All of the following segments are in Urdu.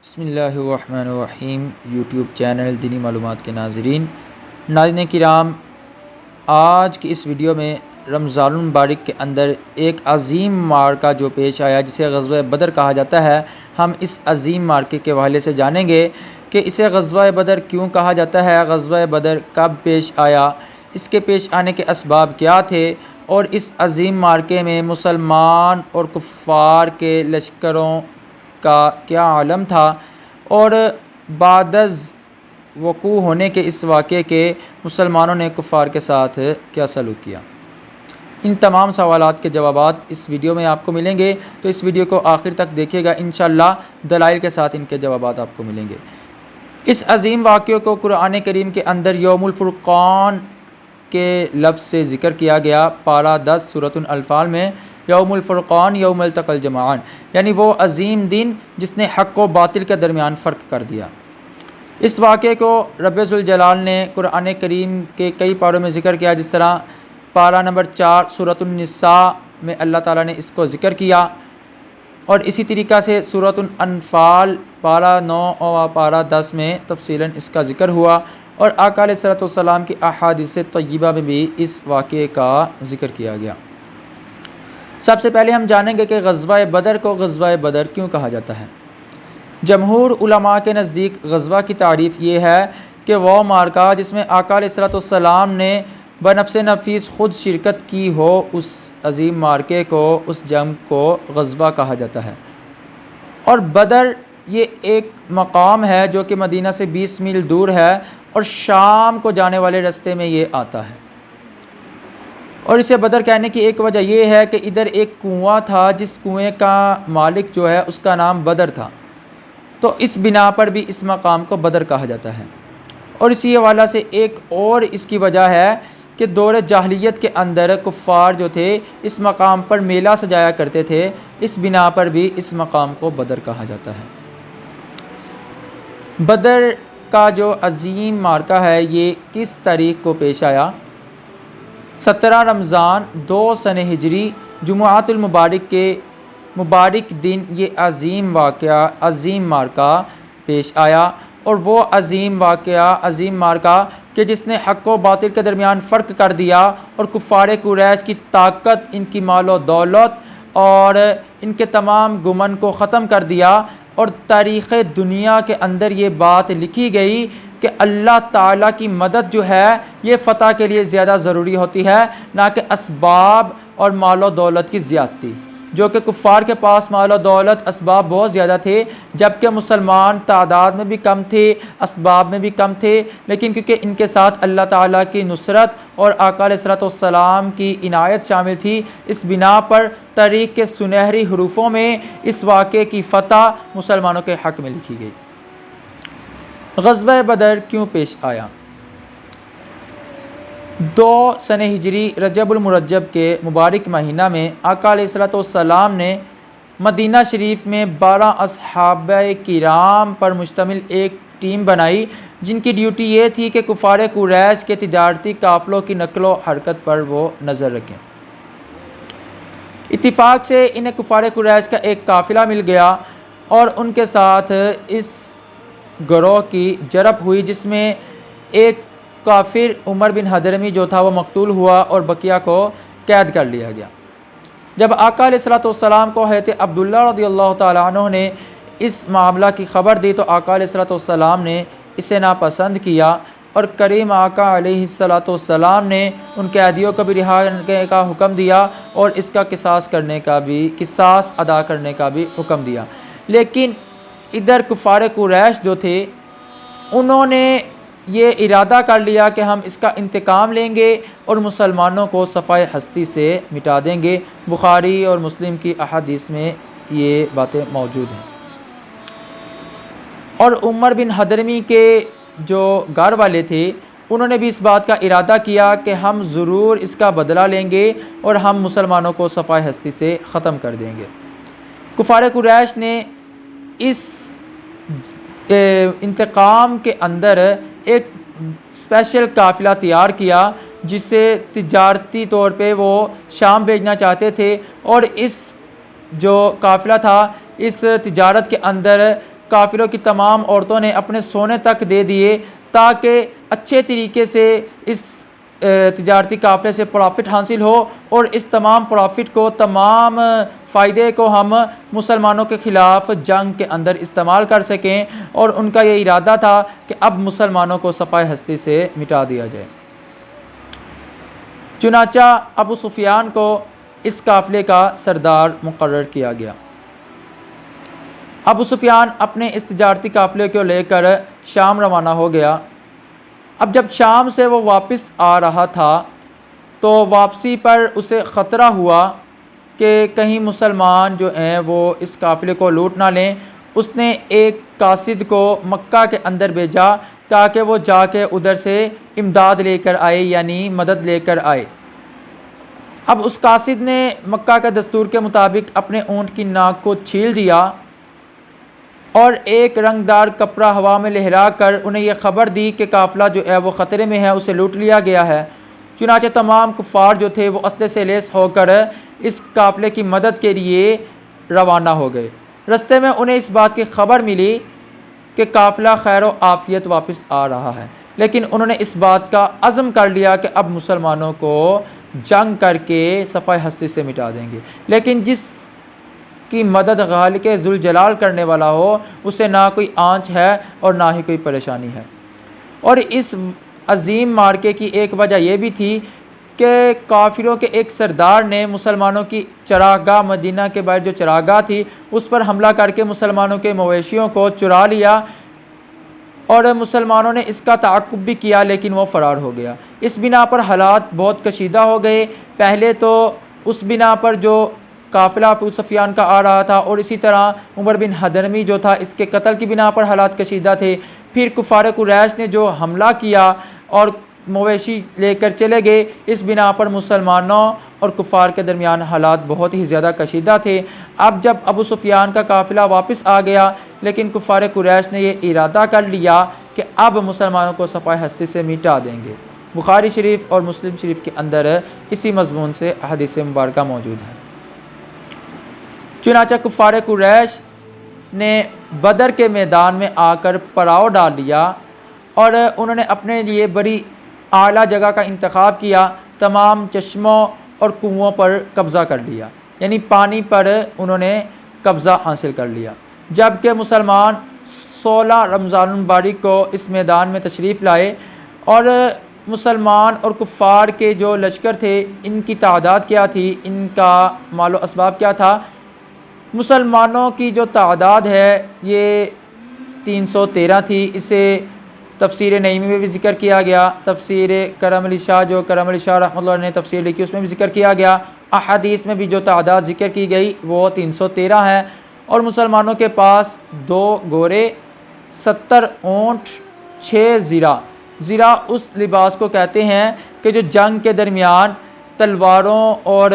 بسم اللہ الرحمن الرحیم یوٹیوب چینل دینی معلومات کے ناظرین کرام، آج کی اس ویڈیو میں رمضان المبارک کے اندر ایک عظیم معرکہ جو پیش آیا جسے غزوہ بدر کہا جاتا ہے، ہم اس عظیم معرکے کے حوالے سے جانیں گے کہ اسے غزوہ بدر کیوں کہا جاتا ہے، غزوہ بدر کب پیش آیا، اس کے پیش آنے کے اسباب کیا تھے، اور اس عظیم معرکے میں مسلمان اور کفار کے لشکروں کا کیا عالم تھا، اور بعد از وقوع ہونے کے اس واقعے کے مسلمانوں نے کفار کے ساتھ کیا سلوک کیا۔ ان تمام سوالات کے جوابات اس ویڈیو میں آپ کو ملیں گے، تو اس ویڈیو کو آخر تک دیکھیے گا، انشاءاللہ دلائل کے ساتھ ان کے جوابات آپ کو ملیں گے۔ اس عظیم واقعے کو قرآن کریم کے اندر یوم الفرقان کے لفظ سے ذکر کیا گیا، پارہ 10 سورۃ الانفال میں، یوم الفرقان یوم التقى الجمعان، یعنی وہ عظیم دن جس نے حق و باطل کے درمیان فرق کر دیا۔ اس واقعے کو رب ذوالجلال نے قرآن کریم کے کئی پاروں میں ذکر کیا، جس طرح پارہ نمبر 4 سورۃ النساء میں اللہ تعالیٰ نے اس کو ذکر کیا، اور اسی طریقہ سے سورۃ الانفال پارہ 9 اور پارہ 10 میں تفصیلاً اس کا ذکر ہوا، اور آقا علیہ الصلوۃ والسلام کی احادیث طیبہ میں بھی اس واقعے کا ذکر کیا گیا۔ سب سے پہلے ہم جانیں گے کہ غزوہ بدر کو غزوہ بدر کیوں کہا جاتا ہے۔ جمہور علماء کے نزدیک غزوہ کی تعریف یہ ہے کہ وہ معرکہ جس میں آقا علیہ الصلوۃ والسلام نے بنفس نفیس خود شرکت کی ہو، اس عظیم معرکے کو، اس جنگ کو غزوہ کہا جاتا ہے۔ اور بدر یہ ایک مقام ہے جو کہ مدینہ سے 20 میل دور ہے، اور شام کو جانے والے راستے میں یہ آتا ہے۔ اور اسے بدر کہنے کی ایک وجہ یہ ہے کہ ادھر ایک کنواں تھا، جس کنویں کا مالک جو ہے اس کا نام بدر تھا، تو اس بنا پر بھی اس مقام کو بدر کہا جاتا ہے۔ اور اسی حوالہ سے ایک اور اس کی وجہ ہے کہ دور جاہلیت کے اندر کفار جو تھے اس مقام پر میلہ سجایا کرتے تھے، اس بنا پر بھی اس مقام کو بدر کہا جاتا ہے۔ بدر کا جو عظیم معرکہ ہے یہ کس تاریخ کو پیش آیا؟ 17 رمضان 2 سنہ ہجری جمعۃ المبارک کے مبارک دن یہ عظیم واقعہ، عظیم معرکہ پیش آیا، اور وہ عظیم واقعہ، عظیم معرکہ کہ جس نے حق و باطل کے درمیان فرق کر دیا، اور کفار قریش کی طاقت، ان کی مال و دولت اور ان کے تمام گمن کو ختم کر دیا۔ اور تاریخ دنیا کے اندر یہ بات لکھی گئی کہ اللہ تعالیٰ کی مدد جو ہے یہ فتح کے لیے زیادہ ضروری ہوتی ہے، نہ کہ اسباب اور مال و دولت کی زیادتی، جو کہ کفار کے پاس مال و دولت، اسباب بہت زیادہ تھے، جبکہ مسلمان تعداد میں بھی کم تھے، اسباب میں بھی کم تھے، لیکن کیونکہ ان کے ساتھ اللہ تعالیٰ کی نصرت اور آقا علیہ الصلوۃ والسلام کی عنایت شامل تھی، اس بنا پر تاریخ کے سنہری حروفوں میں اس واقعے کی فتح مسلمانوں کے حق میں لکھی گئی۔ غزوہ بدر کیوں پیش آیا؟ 2 سنہ ہجری رجب المرجب کے مبارک مہینہ میں آقا علیہ الصلوۃ والسلام نے مدینہ شریف میں 12 اصحابہ کرام پر مشتمل ایک ٹیم بنائی، جن کی ڈیوٹی یہ تھی کہ کفار قریش کے تجارتی قافلوں کی نقل و حرکت پر وہ نظر رکھیں۔ اتفاق سے انہیں کفار قریش کا ایک قافلہ مل گیا، اور ان کے ساتھ اس گروہ کی جرب ہوئی، جس میں ایک کافر عمر بن حضرمی جو تھا وہ مقتول ہوا، اور بقیہ کو قید کر لیا گیا۔ جب آقا علیہ الصلوۃ والسلام کو حضرت عبداللہ رضی اللہ تعالیٰ عنہ نے اس معاملہ کی خبر دی، تو آقا علیہ الصلوۃ والسلام نے اسے ناپسند کیا، اور کریم آقا علیہ الصلوۃ والسلام نے ان قیدیوں کو بھی رہا کرنے کا حکم دیا، اور اس کا قصاص ادا کرنے کا بھی حکم دیا۔ لیکن ادھر کفار قریش جو تھے انہوں نے یہ ارادہ کر لیا کہ ہم اس کا انتقام لیں گے اور مسلمانوں کو صفائے ہستی سے مٹا دیں گے۔ بخاری اور مسلم کی احادیث میں یہ باتیں موجود ہیں۔ اور عمر بن حضرمی کے جو گھر والے تھے انہوں نے بھی اس بات کا ارادہ کیا کہ ہم ضرور اس کا بدلہ لیں گے، اور ہم مسلمانوں کو صفائے ہستی سے ختم کر دیں گے۔ کفار قریش نے اس انتقام کے اندر ایک اسپیشل قافلہ تیار کیا، جسے تجارتی طور پہ وہ شام بھیجنا چاہتے تھے، اور اس جو قافلہ تھا اس تجارت کے اندر کافروں کی تمام عورتوں نے اپنے سونے تک دے دیے تاکہ اچھے طریقے سے اس تجارتی قافلے سے پرافٹ حاصل ہو، اور اس تمام پرافٹ کو، تمام فائدے کو ہم مسلمانوں کے خلاف جنگ کے اندر استعمال کر سکیں، اور ان کا یہ ارادہ تھا کہ اب مسلمانوں کو صفحہ ہستی سے مٹا دیا جائے۔ چنانچہ ابو سفیان کو اس قافلے کا سردار مقرر کیا گیا۔ ابو سفیان اپنے اس تجارتی قافلے کو لے کر شام روانہ ہو گیا۔ اب جب شام سے وہ واپس آ رہا تھا تو واپسی پر اسے خطرہ ہوا کہ کہیں مسلمان جو ہیں وہ اس قافلے کو لوٹ نہ لیں۔ اس نے ایک قاصد کو مکہ کے اندر بھیجا تاکہ وہ جا کے ادھر سے امداد لے کر آئے، یعنی مدد لے کر آئے۔ اب اس قاصد نے مکہ کے دستور کے مطابق اپنے اونٹ کی ناک کو چھیل دیا اور ایک رنگدار کپڑا ہوا میں لہرا کر انہیں یہ خبر دی کہ قافلہ جو ہے وہ خطرے میں ہے، اسے لوٹ لیا گیا ہے۔ چنانچہ تمام کفار جو تھے وہ اسلحے سے لیس ہو کر اس قافلے کی مدد کے لیے روانہ ہو گئے۔ رستے میں انہیں اس بات کی خبر ملی کہ قافلہ خیر و عافیت واپس آ رہا ہے، لیکن انہوں نے اس بات کا عزم کر لیا کہ اب مسلمانوں کو جنگ کر کے صفحہ ہستی سے مٹا دیں گے، لیکن جس کی مدد خالق ذوالجلال کرنے والا ہو اسے نہ کوئی آنچ ہے اور نہ ہی کوئی پریشانی ہے۔ اور اس عظیم مارکے کی ایک وجہ یہ بھی تھی کہ کافروں کے ایک سردار نے مسلمانوں کی چراگاہ، مدینہ کے باہر جو چراگاہ تھی، اس پر حملہ کر کے مسلمانوں کے مویشیوں کو چرا لیا، اور مسلمانوں نے اس کا تعاقب بھی کیا لیکن وہ فرار ہو گیا۔ اس بنا پر حالات بہت کشیدہ ہو گئے۔ پہلے تو اس بنا پر جو قافلہ ابو سفیان کا آ رہا تھا، اور اسی طرح عمر بن حضرمی جو تھا اس کے قتل کی بنا پر حالات کشیدہ تھے۔ پھر کفار قریش نے جو حملہ کیا اور مویشی لے کر چلے گئے، اس بنا پر مسلمانوں اور کفار کے درمیان حالات بہت ہی زیادہ کشیدہ تھے۔ اب جب ابو سفیان کا قافلہ واپس آ گیا، لیکن کفار قریش نے یہ ارادہ کر لیا کہ اب مسلمانوں کو صفحہ ہستی سے مٹا دیں گے۔ بخاری شریف اور مسلم شریف کے اندر اسی مضمون سے حدیث مبارکہ موجود ہے۔ چنانچہ کفار قریش نے بدر کے میدان میں آ کر پڑاؤ ڈال لیا، اور انہوں نے اپنے لیے بڑی اعلیٰ جگہ کا انتخاب کیا۔ تمام چشموں اور کنوؤں پر قبضہ کر لیا، یعنی پانی پر انہوں نے قبضہ حاصل کر لیا۔ جبکہ مسلمان 16 رمضان المبارک کو اس میدان میں تشریف لائے، اور مسلمان اور کفار کے جو لشکر تھے ان کی تعداد کیا تھی، ان کا مال و اسباب کیا تھا۔ مسلمانوں کی جو تعداد ہے یہ 313 تھی۔ اسے تفسیر نعیمی میں بھی ذکر کیا گیا، تفسیر کرم علی شاہ جو کرم علی شاہ رحمۃ اللہ نے تفسیر لکھی اس میں بھی ذکر کیا گیا۔ احادیث میں بھی جو تعداد ذکر کی گئی وہ 313 ہے، اور مسلمانوں کے پاس 2 گھوڑے، 70 اونٹ، 6 زرہ۔ زرہ اس لباس کو کہتے ہیں کہ جو جنگ کے درمیان تلواروں اور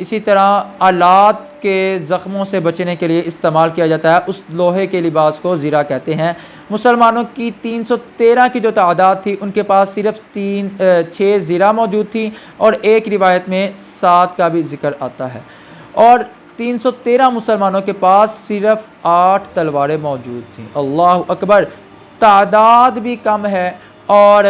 اسی طرح آلات کے زخموں سے بچنے کے لیے استعمال کیا جاتا ہے، اس لوہے کے لباس کو زرہ کہتے ہیں۔ مسلمانوں کی 313 کی جو تعداد تھی ان کے پاس صرف 6 زرہ موجود تھی، اور ایک روایت میں 7 کا بھی ذکر آتا ہے، اور 313 مسلمانوں کے پاس صرف 8 تلواریں موجود تھیں۔ اللہ اکبر! تعداد بھی کم ہے اور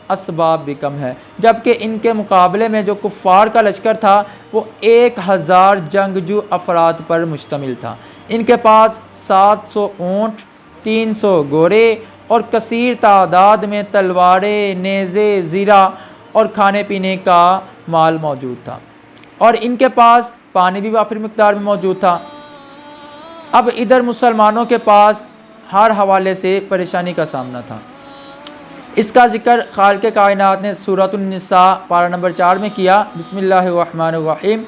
اسباب بھی کم ہے، جبکہ ان کے مقابلے میں جو کفار کا لشکر تھا وہ 1000 جنگجو افراد پر مشتمل تھا۔ ان کے پاس 700 اونٹ، 300 گھوڑے اور کثیر تعداد میں تلواریں، نیزے، زرہ اور کھانے پینے کا مال موجود تھا، اور ان کے پاس پانی بھی وافر مقدار میں موجود تھا۔ اب ادھر مسلمانوں کے پاس ہر حوالے سے پریشانی کا سامنا تھا۔ اس کا ذکر خالق کائنات نے سورۃ النساء پارہ نمبر 4 میں کیا۔ بسم اللہ الرحمن الرحیم،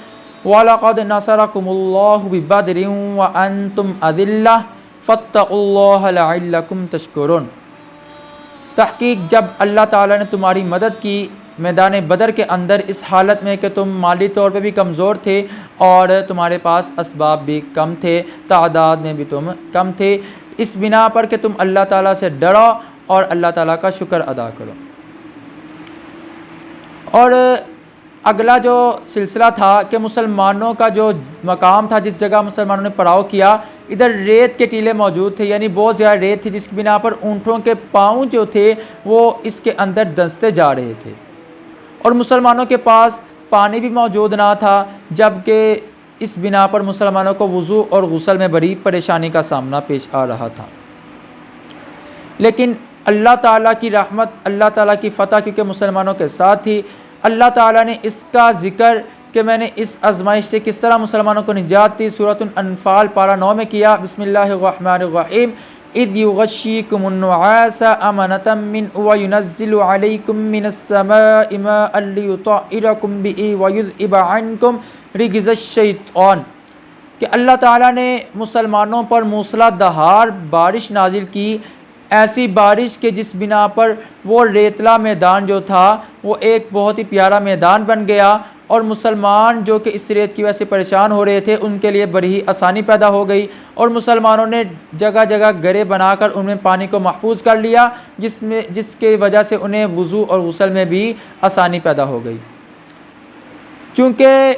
وَلَقَدْ نَصَرَكُمُ اللَّهُ بِبَدْرٍ وَأَنْتُمْ أَذِلَّةٌ فَاتَّقُوا اللَّهَ لَعَلَّكُمْ تَشْكُرُونَ۔ تحقیق جب اللہ تعالیٰ نے تمہاری مدد کی میدان بدر کے اندر، اس حالت میں کہ تم مالی طور پہ بھی کمزور تھے اور تمہارے پاس اسباب بھی کم تھے، تعداد میں بھی تم کم تھے، اس بنا پر کہ تم اللہ تعالیٰ سے ڈرو اور اللہ تعالیٰ کا شکر ادا کرو۔ اور اگلا جو سلسلہ تھا کہ مسلمانوں کا جو مقام تھا، جس جگہ مسلمانوں نے پڑاؤ کیا، ادھر ریت کے ٹیلے موجود تھے، یعنی بہت زیادہ ریت تھی، جس کی بنا پر اونٹوں کے پاؤں جو تھے وہ اس کے اندر دھنستے جا رہے تھے، اور مسلمانوں کے پاس پانی بھی موجود نہ تھا، جبکہ اس بنا پر مسلمانوں کو وضو اور غسل میں بڑی پریشانی کا سامنا پیش آ رہا تھا۔ لیکن اللہ تعالیٰ کی رحمت، اللہ تعالیٰ کی فتح کیونکہ مسلمانوں کے ساتھ تھی، اللہ تعالیٰ نے اس کا ذکر کہ میں نے اس آزمائش سے کس طرح مسلمانوں کو نجات دی سورۃ الانفال پارہ 9 میں کیا۔ بسم اللہ الرحمن الرحیم، اذ یغشیکم النعاس امنۃ منہ وینزل علیکم من السماء ماء لیطہرکم بہ ویذہب عنکم رجز الشیطان، کہ اللہ تعالیٰ نے مسلمانوں پر موسلا دہار بارش نازل کی، ایسی بارش کے جس بنا پر وہ ریتلا میدان جو تھا وہ ایک بہت ہی پیارا میدان بن گیا، اور مسلمان جو کہ اس ریت کی وجہ سے پریشان ہو رہے تھے ان کے لیے بڑی ہی آسانی پیدا ہو گئی، اور مسلمانوں نے جگہ جگہ گرے بنا کر ان میں پانی کو محفوظ کر لیا، جس کی وجہ سے انہیں وضو اور غسل میں بھی آسانی پیدا ہو گئی۔ چونکہ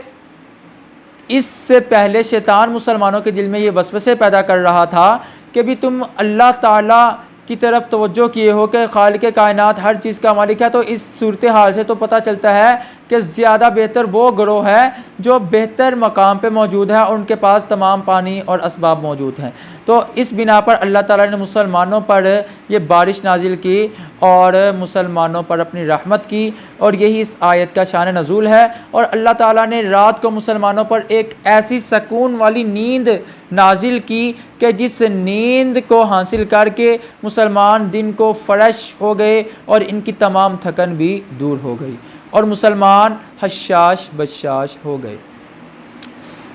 اس سے پہلے شیطان مسلمانوں کے دل میں یہ وسوسے پیدا کر رہا تھا کہ بھی تم اللہ تعالیٰ کی طرف توجہ کیے ہو کہ خالق کائنات ہر چیز کا مالک ہے، تو اس صورتحال سے تو پتہ چلتا ہے کہ زیادہ بہتر وہ گروہ ہے جو بہتر مقام پہ موجود ہے اور ان کے پاس تمام پانی اور اسباب موجود ہیں۔ تو اس بنا پر اللہ تعالیٰ نے مسلمانوں پر یہ بارش نازل کی اور مسلمانوں پر اپنی رحمت کی، اور یہی اس آیت کا شان نزول ہے۔ اور اللہ تعالیٰ نے رات کو مسلمانوں پر ایک ایسی سکون والی نیند نازل کی کہ جس نیند کو حاصل کر کے مسلمان دن کو فریش ہو گئے اور ان کی تمام تھکن بھی دور ہو گئی، اور مسلمان حشاش بشاش ہو گئے۔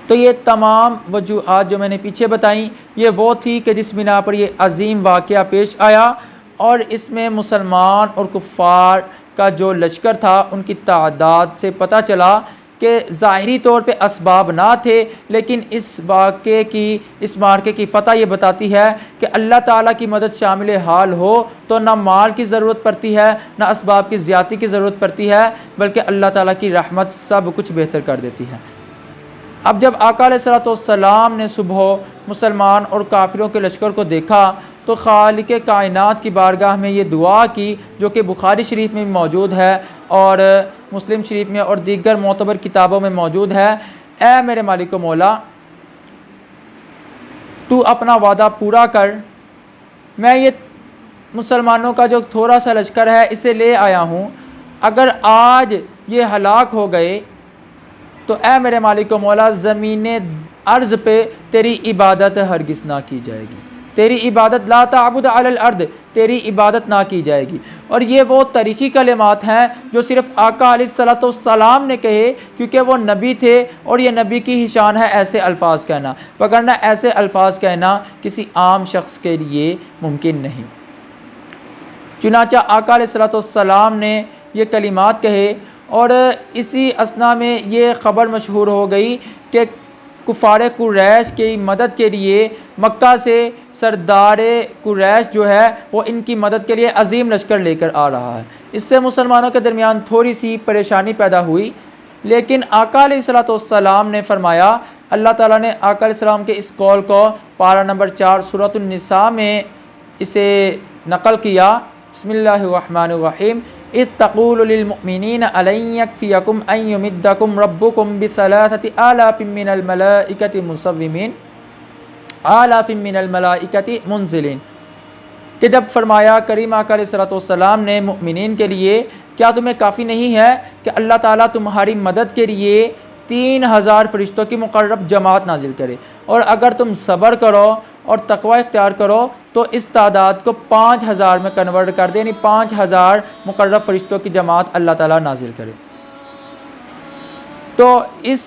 تو یہ تمام وجوہات جو میں نے پیچھے بتائیں یہ وہ تھی کہ جس بنا پر یہ عظیم واقعہ پیش آیا، اور اس میں مسلمان اور کفار کا جو لشکر تھا ان کی تعداد سے پتہ چلا کہ ظاہری طور پہ اسباب نہ تھے، لیکن اس معرکے کی فتح یہ بتاتی ہے کہ اللہ تعالیٰ کی مدد شامل حال ہو تو نہ مال کی ضرورت پڑتی ہے نہ اسباب کی زیادتی کی ضرورت پڑتی ہے، بلکہ اللہ تعالیٰ کی رحمت سب کچھ بہتر کر دیتی ہے۔ اب جب آقا علیہ الصلوۃ والسلام نے صبح مسلمان اور کافروں کے لشکر کو دیکھا تو خالق کائنات کی بارگاہ میں یہ دعا کی، جو کہ بخاری شریف میں موجود ہے اور مسلم شریف میں اور دیگر معتبر کتابوں میں موجود ہے۔ اے میرے مالک و مولا، تو اپنا وعدہ پورا کر، میں یہ مسلمانوں کا جو تھوڑا سا لشکر ہے اسے لے آیا ہوں، اگر آج یہ ہلاک ہو گئے تو اے میرے مالک و مولا زمین ارض پہ تیری عبادت ہرگز نہ کی جائے گی، تیری عبادت لا تعبد علی الارض، تیری عبادت نہ کی جائے گی۔ اور یہ وہ تاریخی کلمات ہیں جو صرف آقا علیہ الصلوۃ والسلام نے کہے، کیونکہ وہ نبی تھے اور یہ نبی کی ہی شان ہے ایسے الفاظ کہنا، وگرنہ ایسے الفاظ کہنا کسی عام شخص کے لیے ممکن نہیں۔ چنانچہ آقا علیہ الصلوۃ والسلام نے یہ کلمات کہے، اور اسی اثنا میں یہ خبر مشہور ہو گئی کہ کفار قریش کی مدد کے لیے مکہ سے سردار قریش جو ہے وہ ان کی مدد کے لیے عظیم لشکر لے کر آ رہا ہے۔ اس سے مسلمانوں کے درمیان تھوڑی سی پریشانی پیدا ہوئی، لیکن آقا علیہ الصلوۃ والسلام نے فرمایا، اللہ تعالیٰ نے آقا علیہ السلام کے اس قول کو پارہ نمبر 4 سورۃ النساء میں اسے نقل کیا۔ بسم اللہ الرحمن الرحیم، اذ تقول للمؤمنین الن یکفیکم ان یمدکم ربکم بثلاثۃ آلاف من الملائکۃ مصومین آلاف من الملائکۃ منزلین، کہ جب فرمایا کریم آقا علیہ الصلوۃ والسلام نے مؤمنین کے لیے، کیا تمہیں کافی نہیں ہے کہ اللہ تعالیٰ تمہاری مدد کے لیے 3000 فرشتوں کی مقرب جماعت نازل کرے، اور اگر تم صبر کرو اور تقوی اختیار کرو تو اس تعداد کو 5000 میں کنورٹ کر دے، یعنی 5000 مقرب فرشتوں کی جماعت اللہ تعالیٰ نازل کرے۔ تو اس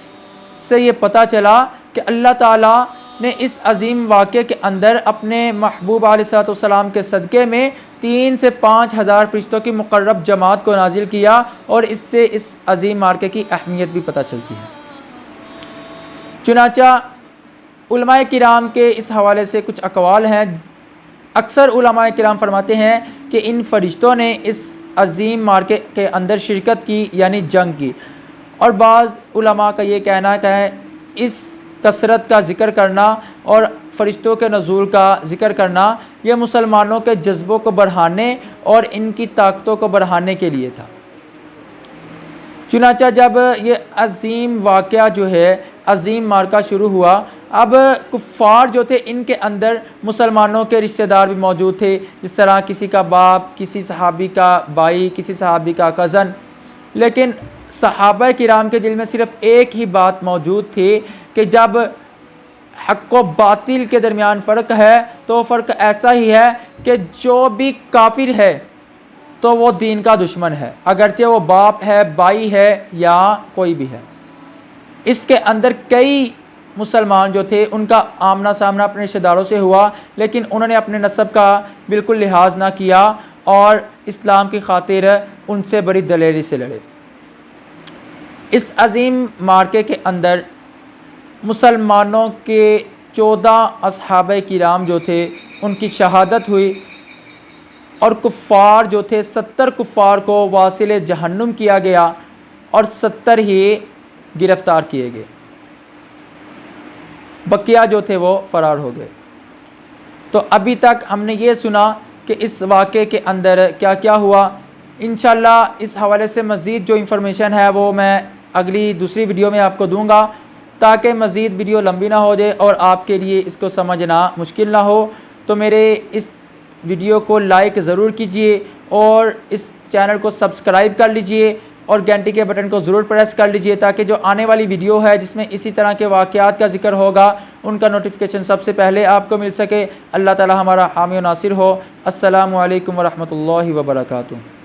سے یہ پتہ چلا کہ اللہ تعالیٰ نے اس عظیم واقعے کے اندر اپنے محبوب علیہ الصلوۃ والسلام کے صدقے میں 3 سے 5000 فرشتوں کی مقرب جماعت کو نازل کیا، اور اس سے اس عظیم معرکے کی اہمیت بھی پتہ چلتی ہے۔ چنانچہ علماء کرام کے اس حوالے سے کچھ اقوال ہیں۔ اکثر علماء کرام فرماتے ہیں کہ ان فرشتوں نے اس عظیم معرکے کے اندر شرکت کی، یعنی جنگ کی، اور بعض علماء کا یہ کہنا ہے اس کثرت کا ذکر کرنا اور فرشتوں کے نزول کا ذکر کرنا یہ مسلمانوں کے جذبوں کو بڑھانے اور ان کی طاقتوں کو بڑھانے کے لیے تھا۔ چنانچہ جب یہ عظیم واقعہ جو ہے، عظیم معرکہ شروع ہوا، اب کفار جو تھے ان کے اندر مسلمانوں کے رشتہ دار بھی موجود تھے، جس طرح کسی کا باپ، کسی صحابی کا بھائی، کسی صحابی کا کزن، لیکن صحابہ کرام کے دل میں صرف ایک ہی بات موجود تھی کہ جب حق و باطل کے درمیان فرق ہے تو فرق ایسا ہی ہے کہ جو بھی کافر ہے تو وہ دین کا دشمن ہے، اگرچہ وہ باپ ہے، بھائی ہے یا کوئی بھی ہے۔ اس کے اندر کئی مسلمان جو تھے ان کا آمنا سامنا اپنے رشتہ داروں سے ہوا، لیکن انہوں نے اپنے نسب کا بالکل لحاظ نہ کیا اور اسلام کی خاطر ان سے بڑی دلیری سے لڑے۔ اس عظیم معرکے کے اندر مسلمانوں کے 14 اصحابہ کرام جو تھے ان کی شہادت ہوئی، اور کفار جو تھے 70 کفار کو واصل جہنم کیا گیا اور 70 ہی گرفتار کیے گئے، بقیہ جو تھے وہ فرار ہو گئے۔ تو ابھی تک ہم نے یہ سنا کہ اس واقعے کے اندر کیا کیا ہوا۔ انشاءاللہ اس حوالے سے مزید جو انفارمیشن ہے وہ میں اگلی دوسری ویڈیو میں آپ کو دوں گا، تاکہ مزید ویڈیو لمبی نہ ہو جائے اور آپ کے لیے اس کو سمجھنا مشکل نہ ہو۔ تو میرے اس ویڈیو کو لائک ضرور کیجئے اور اس چینل کو سبسکرائب کر لیجئے اور گھنٹی کے بٹن کو ضرور پریس کر لیجئے، تاکہ جو آنے والی ویڈیو ہے جس میں اسی طرح کے واقعات کا ذکر ہوگا ان کا نوٹیفیکیشن سب سے پہلے آپ کو مل سکے۔ اللہ تعالی ہمارا حامی و ناصر ہو۔ السلام علیکم ورحمۃ اللہ وبرکاتہ۔